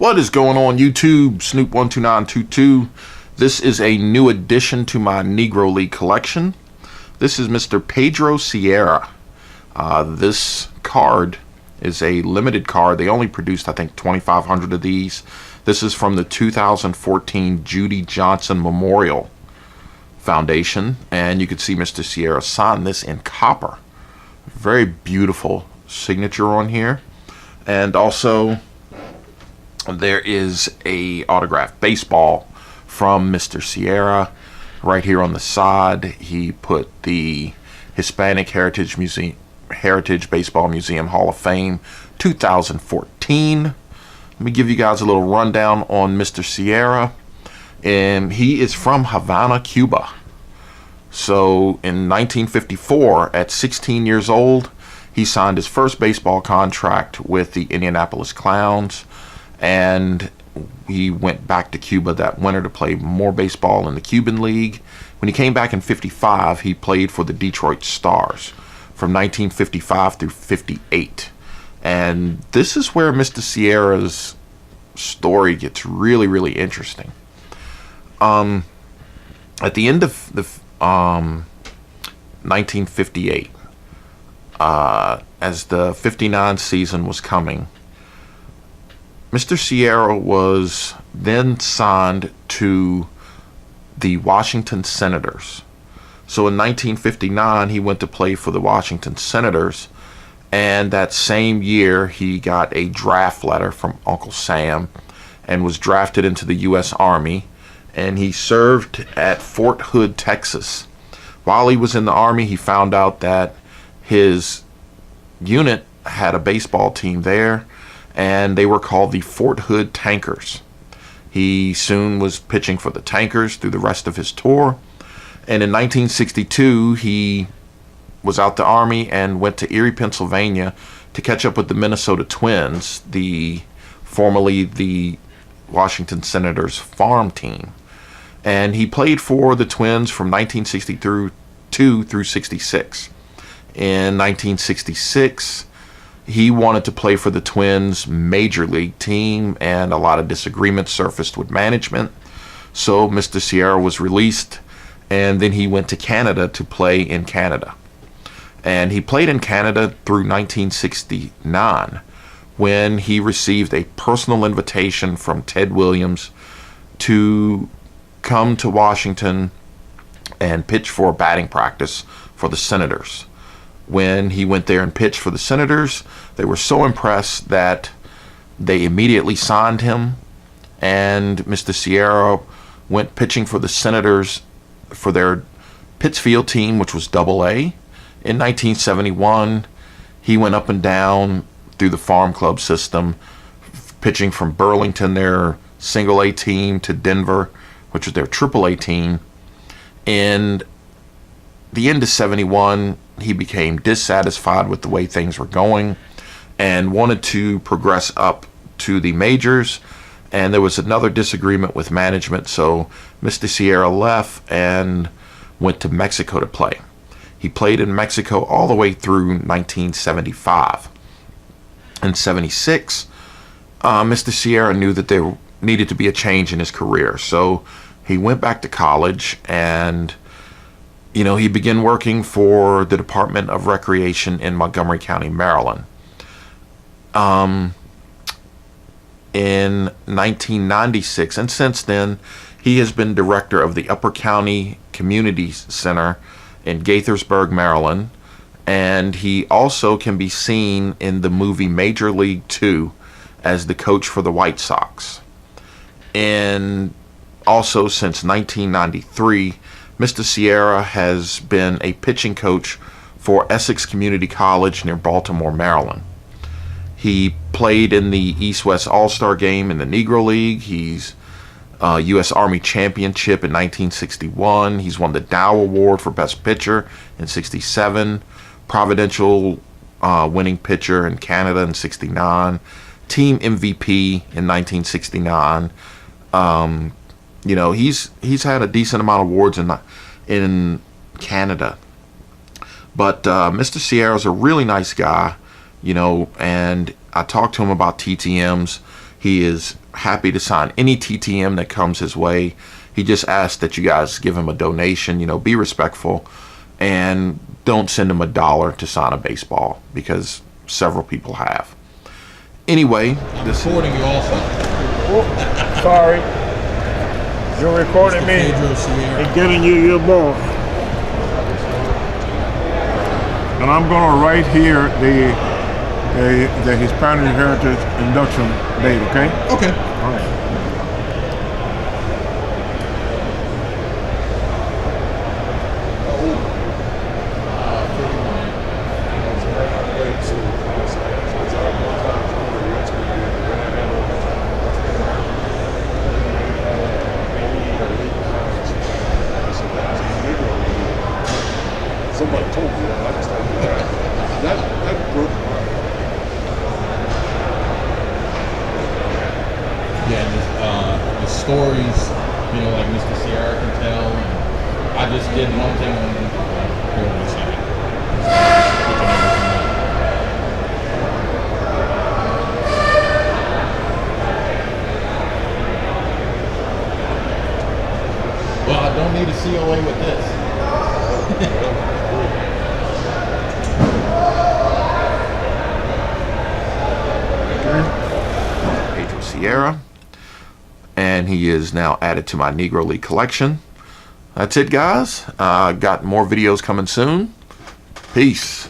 What is going on YouTube? Snoop12922. This is a new addition to my Negro League collection. This is Mr. Pedro Sierra. This card is a limited card. They only produced, I think, 2,500 of these. This is from the 2014 Judy Johnson Memorial Foundation. And you can see Mr. Sierra sign this in copper. Very beautiful signature on here. And also, there is a autographed baseball from Mr. Sierra. Right here on the side, he put the Hispanic Heritage Baseball Museum Hall of Fame 2014. Let me give you guys a little rundown on Mr. Sierra. And he is from Havana, Cuba. So in 1954, at 16 years old, he signed his first baseball contract with the Indianapolis Clowns. And he went back to Cuba that winter to play more baseball in the Cuban League. When he came back in 55, he played for the Detroit Stars from 1955 through 58. And this is where Mr. Sierra's story gets really, really interesting. At the end of the 1958, as the 59 season was coming, Mr. Sierra was then signed to the Washington Senators. So in 1959, he went to play for the Washington Senators. And that same year, he got a draft letter from Uncle Sam and was drafted into the U.S. Army. And he served at Fort Hood, Texas. While he was in the Army, he found out that his unit had a baseball team there, and they were called the Fort Hood Tankers. He soon was pitching for the Tankers through the rest of his tour. And in 1962, he was out the Army and went to Erie, Pennsylvania to catch up with the Minnesota Twins, formerly the Washington Senators farm team. And he played for the Twins from 1962 through 66. In 1966, he wanted to play for the Twins major league team, and a lot of disagreements surfaced with management. So Mr. Sierra was released, and then he went to Canada to play in Canada. And he played in Canada through 1969, when he received a personal invitation from Ted Williams to come to Washington and pitch for batting practice for the Senators. When he went there and pitched for the Senators, they were so impressed that they immediately signed him, and Mr. Sierra went pitching for the Senators for their Pittsfield team, which was Double-A. In 1971, he went up and down through the farm club system, pitching from Burlington, their Single-A team, to Denver, which was their Triple-A team. In the end of 71, he became dissatisfied with the way things were going and wanted to progress up to the majors. And there was another disagreement with management, so Mr. Sierra left and went to Mexico to play. He played in Mexico all the way through 1975. In 76, Mr. Sierra knew that there needed to be a change in his career, so he went back to college, and he began working for the Department of Recreation in Montgomery County, Maryland. In 1996, and since then, he has been director of the Upper County Community Center in Gaithersburg, Maryland, and he also can be seen in the movie Major League 2 as the coach for the White Sox. And also, since 1993, Mr. Sierra has been a pitching coach for Essex Community College near Baltimore, Maryland. He played in the East-West All-Star Game in the Negro League. He's U.S. Army Championship in 1961. He's won the Dow Award for Best Pitcher in 67. Providential winning pitcher in Canada in 69. Team MVP in 1969. He's had a decent amount of awards in Canada. But Mr. Sierra's a really nice guy, and I talked to him about TTMs. He is happy to sign any TTM that comes his way. He just asks that you guys give him a donation, you know, be respectful, and don't send him $1 to sign a baseball, because several people have. Anyway, this recording you also. Oh, sorry. You're recording Mr. me Pedro Sierra. and getting you your ball. And I'm gonna write here the Hispanic Heritage Induction date, okay? Okay. All right. Somebody told me that. I just thought that broke my heart. Yeah, the stories, you know, like Mr. Sierra can tell. And I just did one thing on here in a second. Well, I don't need a COA with this. Pedro Sierra, and he is now added to my Negro League collection. That's it, guys. Got more videos coming soon. Peace.